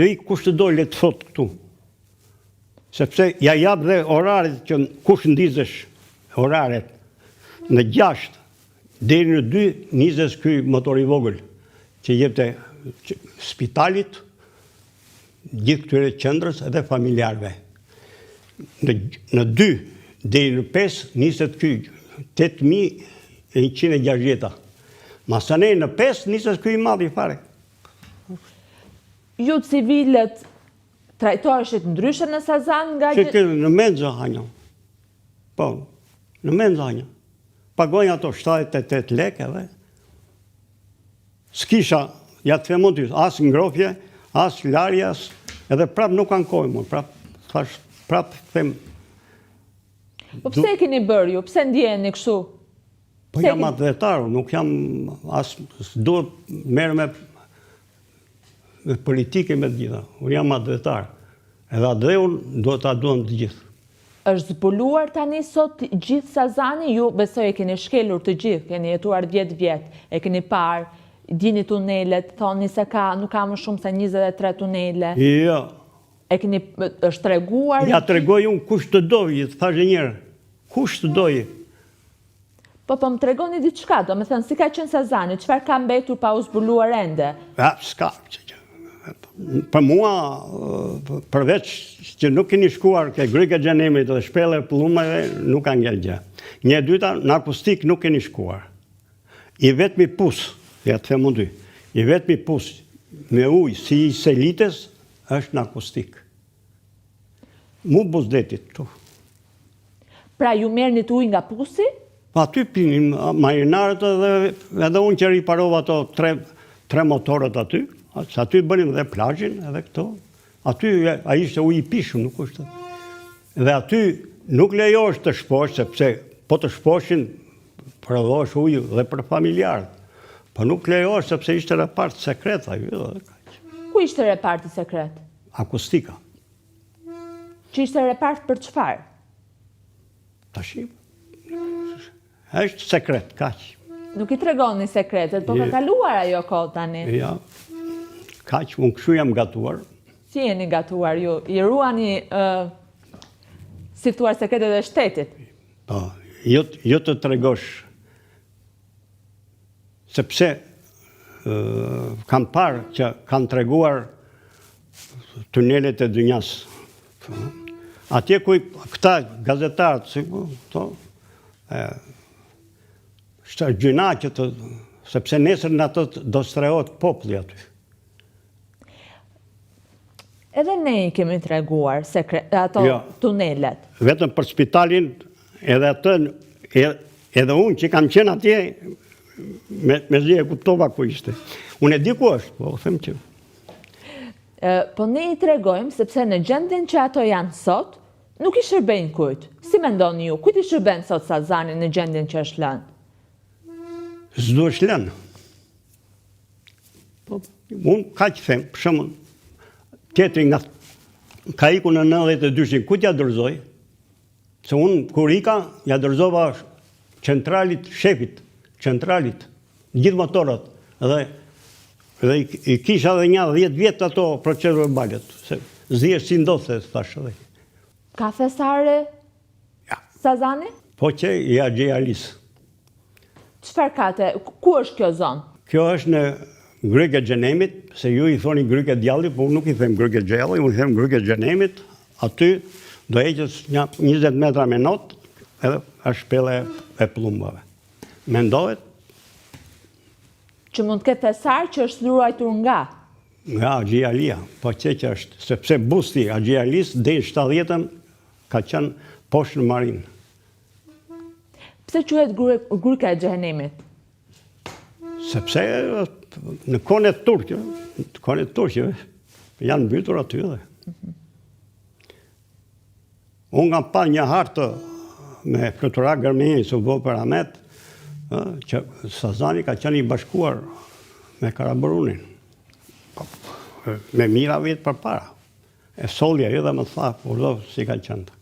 I kush të dojle të thot këtu. Sepse ja jap dhe oraret që kush ndizesh oraret në 6 deri në 2 nizes ky motor i vogël që jepte spitalit, gjithë këtyre qendrës edhe familjarëve. Në 2 deri në 5 niset ky 8160. Masanej në 5 niset ky i madh i fare. Ju civilët trajtoheshit ndryshe në Sazan nga që në menxë hanja. Po, në menxë hanja. Pagonja ato 78 lekë edhe. S'kisha, ja të them ty, as ngrohje, as larjas, edhe prap nuk kanë kohë më, prap them. Po pse e keni bërë ju? Pse ndjeheni kështu? Po jam advetar, nuk jam as duhet merr me politike me të gjitha. Unë jam advetar. Edhe adheun duhet ta duam të gjithë. Është zbuluar tani sot gjithë Sazani? Ju besoj e keni shkelur të gjithë, keni jetuar 10 vjet, e keni parë, dini tunelet, thoni se nuk ka më shumë se 23 tunele. Jo. E keni është treguar? Ja tregoj unë kush të dojë, të thashë njëherë. Kush të dojë? Po më tregoni diçka, do me thënë, si ka qenë Sazani, çfarë ka mbetur pa u zbuluar ende? S'ka. Për mua, përveç që nuk keni shkuar ke Gryka e Xhenemit dhe shpellë e Pullumeve, nuk ka ngel gjë. Një dyta, në akustik nuk keni shkuar. I vetmi pus, ja të them unë ty, i vetmi pus me ujë si i Selites është në akustik. Mu Buzdetit këtu. Pra ju merrni të ujë nga pusi? Pa aty pinim marinarët edhe unë që riparova ato 3 motorët aty. Aty bënim dhe plazhin edhe këto. Aty a ishte ujë i pishëm, nuk është. Dhe aty nuk lejohesh të shposh, sepse po të shposhin prodhosh ujë dhe për familjarët. Po nuk lejohesh sepse ishte repart sekret aty. Ku ishte reparti sekret? Akustika. Që ishte repart për çfarë? Tashi. Është sekret, kaq. Nuk i tregoni sekretet, po ka kaluar ajo kohë tani. Ja. Kaq, unë kështu jam gatuar. Si jeni gatuar ju? I ruani si thuar sekretet e shtetit? Po, jo të tregosh. Sepse kam parë që kanë treguar tunelet e dynjas. Atje ku këta gazetarët, shtë gjyna që të, sepse nesër në ato do strehohet populli aty. Edhe ne i kemi treguar ato tunelet. Vetëm për spitalin, edhe unë që kam qenë atje, me zi e kuptova ku ishte. Unë e di ku është, po them që. Po ne i tregojmë, sepse në gjendjen që ato janë sot, nuk i shërbejnë kujt. Si mendoni ju, kujt i shërben sot Sazani në gjendjen që është lënë? S'do është lënë. Unë ka që them, për shembull, tjetri nga ka iku në 92-shin, ku t'ja dërzoj? Se unë, kur ika, ja dërzova centralit, shefit, centralit, gjithë motorët, dhe i kisha dhe një 10 vjetë ato procedur e balet, se zhjesh si ndodhë, thashë dhe. Ka thesare Sazani? Po që i Agjealis. Çfarë kate? Ku është kjo zonë? Kjo është në Gryka e Xhenemit, se ju i thoni Gryka e Djallit, po nuk i them Gryka e Djallit, unë i them Gryka e Xhenemit, aty do heqës 20 metra me not, edhe është shpellë e Pullumeve. Mendohet? Që mund të ketë thesar që është ruajtur nga? Nga Agjealia, po që është, sepse busti Agjealis deri 70-ën ka qenë poshtë në marinë. Pse quhet Gryka e Xhenemit? Sepse në kohën e Turqëve, janë mbytur aty dhe. Unë kam pa një hartë me fluturar Gërmeni së vë për Ahmet, që Sazani ka qenë i bashkuar me Karaburunin. Me mira vitë për para. E solja ju dhe më tha, urdo si ka qenë.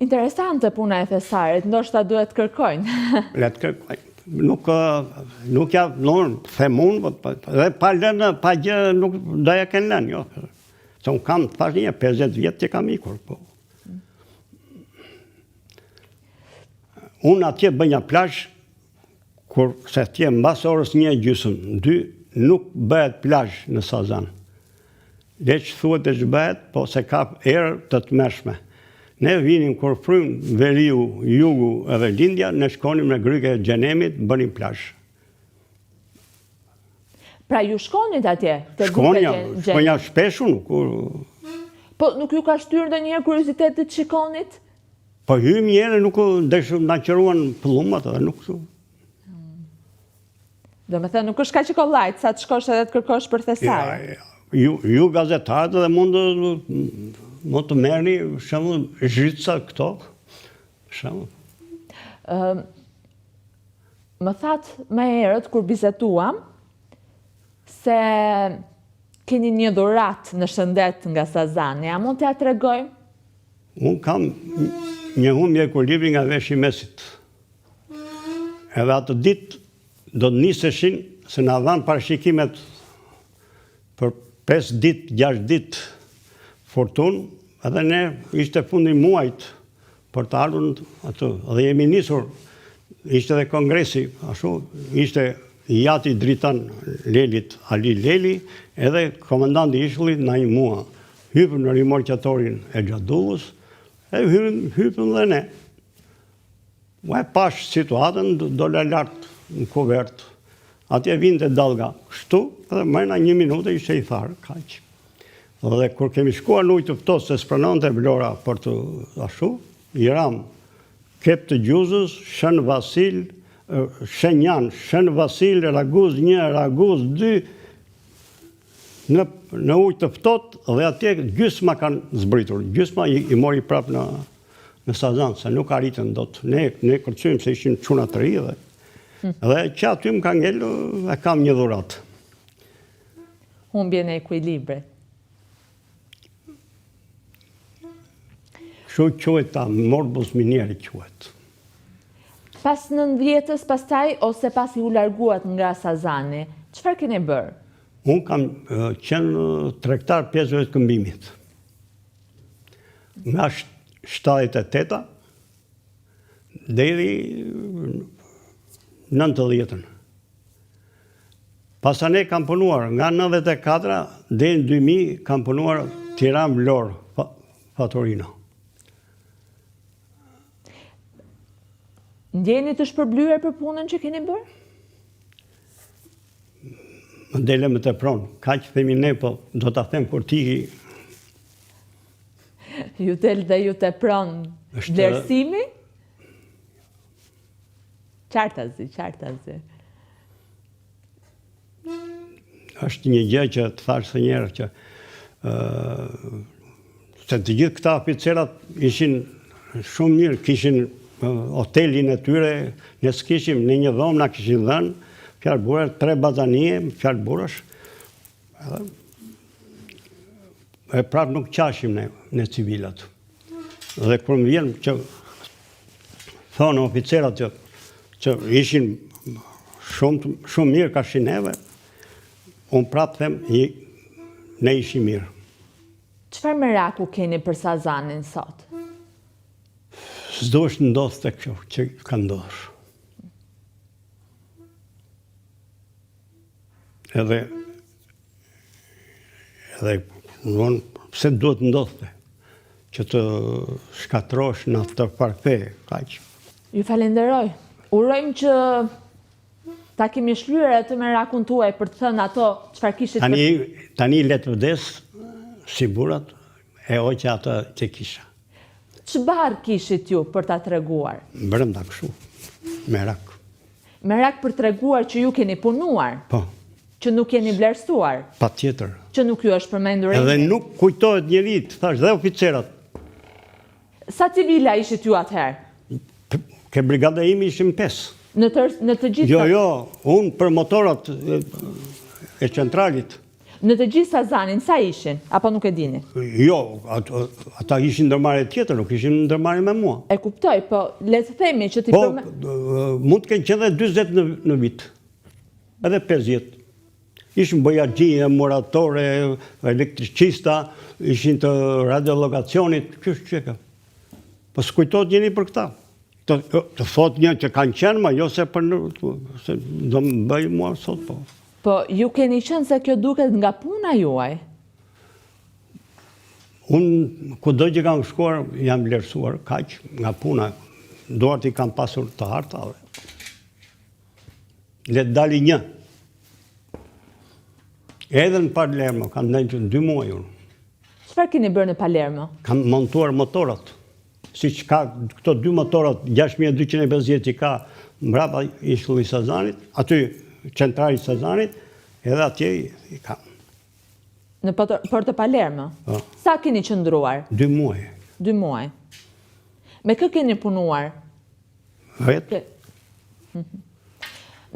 Interesante puna e thesarit, ndoshta duhet kërkojnë. Le të kërkojnë. nuk ja them unë, dhe pa lënë, pa gjë, nuk doja kënë lënë, jo. Se unë kam, thash një, 50 vjetë që kam ikur, po. Unë atje bëj një plazh, kur se atje mbas orës 1:30, 2, nuk bëhet plazh në Sazan. Leq thuhet e zhbëhet, po se ka erë të tmerrshme. Ne vinim kur frym veriu, jugu edhe lindja, ne shkonim në Gryke e Xhenemit, bënim plazh. Pra ju shkonit atje? Shkonja shpesh unë. Po nuk ju ka shtyr ndonjëherë kuriozitetit të shikonit? Po hym njëherë nuk na qëruan pëllumat edhe nuk su. Do me thënë, nuk është ka që kollajt, sa të shkosh edhe të kërkosh për thesare. Ju gazetarët edhe mund të merrni shembull zhytca këto. Shembull. Më thatë më herët kur bizetuam se keni një dhuratë në shëndet nga Sazani. A mund t'ja tregoj? Unë kam një humbje ekuilibri nga veshi mesit. Edhe atë ditë do të niseshin se na dhanë parashikimet për 5 ditë, 6 ditë fortunë, edhe ne ishte fundi muajt për të ardhur atë. Dhe jemi nisur, ishte dhe kongresi, ashtu, ishte jati dritan Lelit, Ali Leli, edhe komandanti i ishullit Naim Mua. Hypëm në rimorqatorin e Xhadullës, e hypëm dhe ne. E pash situatën, dole lartë në kuvert. Atje vinte dalga kështu, edhe mërna 1 minutë ishte i tharë, kaq. Dhe kur kemi shkuar në ujë të ftohtë se spranonte Vlora për të ashtu, i ram Kep të Gjuzës, Shën Vasil, Shenjan, Shën Vasil, Raguz 1, Raguz 2, në ujë të ftohtë, dhe atje gjysma kanë zbritur. Gjysma i mori prap në Sazan, se nuk arritën dot. Ne kërcyem se ishin çuna të ri dhe që aty më ka ngellë e kam një dhuratë. Humbje në ekuilibrit. Kështu quhet ta morbus minieri quhet. Pas 90-s pastaj ose pas i u larguat nga Sazani, çfarë keni bërë? Unë kam qenë tregtar pjesëve të këmbimit. Nga 78-a deri 90-ën. Pasane kam punuar nga 94 deri në 2000 kam punuar Tiranë Vlorë, Fatorino. Ndjeni të shpërblyer për punën që keni bërë? Më dele më të pronë, kaq themi ne, po do ta them kur ti ju del dhe ju të pronë vlerësimi? Qartazi. Është një gjë që të thash së njerë që se të gjithë këta oficerat ishin shumë mirë, kishin hotelin e tyre, ne s'kishim në një dhomë na kishin dhënë, fjalë burrë, 3 bazanie, fjalë burrësh. E prapë nuk qashim ne civilat. Dhe kur më vjen që thonë oficerat që ishin shumë mirë ka shineve, unë prapë them, ne ishim mirë. Çfarë meraku keni për Sazanin sot? S'do është ndodhë të kjo që ka ndodhër. Edhe pse duhet ndodhë që të shkatrosh në të parfe, kaq. Ju falenderoj. Urojmë që ta kemi shlyer atë merakun tuaj për të thënë ato çfarë kishit. Tani le të vdes si burrat e hoqja atë që kisha. Çfarë kishit ju për ta treguar? Brenda kështu. Merak. Merak për treguar që ju keni punuar? Po. Që nuk keni vlerësuar? Patjetër. Që nuk ju është përmendur edhe nuk kujtohet njëri, thash dhe oficerat. Sa civila ishit ju atëherë? Ke brigada imi ishim 5. Në të gjitha? Jo, unë për motorat e centralit. Në të gjithë Sazanin, sa ishin? Apo nuk e dini? Jo, ata ishin ndërmarrje tjetër, nuk ishin ndërmarrje me mua. E kuptoj, po le të themi që ti Po, mund të kenë qenë 40 në vit, edhe 50. Ishin bojagjie, moratore, elektricista, ishin të radiolokacionit, kështë që ka. Po s'kujtot njëri për këta. Të thot një që kanë qenë, ma jo se do më bëj mua sot, po. Po, ju keni qenë se kjo duket nga puna juaj? Unë, kudo që kam shkuar, jam vlerësuar, kaq, nga puna. Duart i kam pasur të hartave. Le të dali një. Edhe në Palermo, kam ndajtë 2 muaj unë. Çfarë keni bërë në Palermo? Kam montuar motorat. Si që ka këto 2 motorat, 6250 i ka mbrapa ishulli Sazanit, aty qentrari Sazanit, edhe atje i kam. Në për të Palermo? Po. Sa keni qëndruar? 2 muaj. 2 muaj. Me kë keni punuar? Vetë.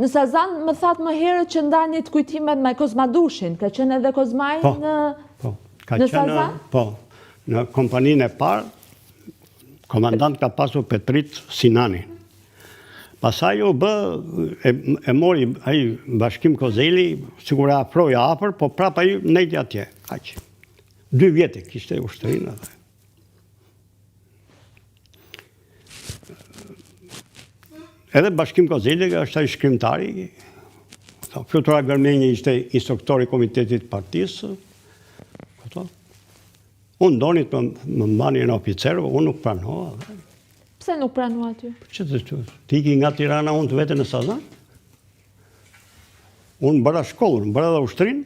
Në Sazan më thatë më herët që ndanit kujtimet me Kozmadushin, ka qenë edhe Kozmaj në Sazan? Po, në kompaninë e parë, komandant ka pasur Petrit Sinani. Pasaj u bë, e mori ai Bashkim Kozeli, sigur e afroi afër, po prap ai nejti atje, kaq. 2 vjetë kishte ushtërinë atë. Edhe Bashkim Kozeli është ai shkrimtari. Flutura Gërmenje ishte instruktori i komitetit partisë. Unë doni të më mbani në oficerë, unë nuk pranova. Pse nuk pranua aty? Që ti iki nga Tirana, unë të vete në Sazan? Unë bëra shkollën, bëra dhe ushtrinë.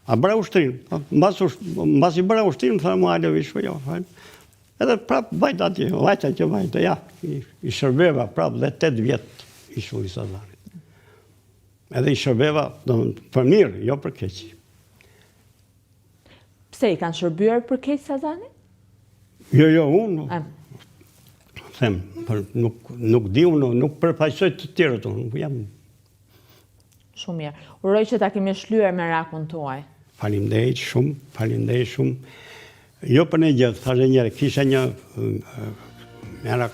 A bëra ushtrinë. Mbas i bëra ushtrinë, thërë mu hajde vishë, jo. Edhe prap vajta atje, vajta, ja. I shërbeva prap dhe 8 vjetë ishulli Sazanit. Edhe i shërbeva për mirë, jo për keqë. Pse i kanë shërbyer për keq Sazanit? Jo, unë them, nuk di unë, nuk përfaqësoj të tjerët unë, jam. Shumë mirë. Uroj që ta kemi shlyer me rakun tuaj. Faleminderit shumë. Jo për ne gjë, thashë njëre, kisha një merak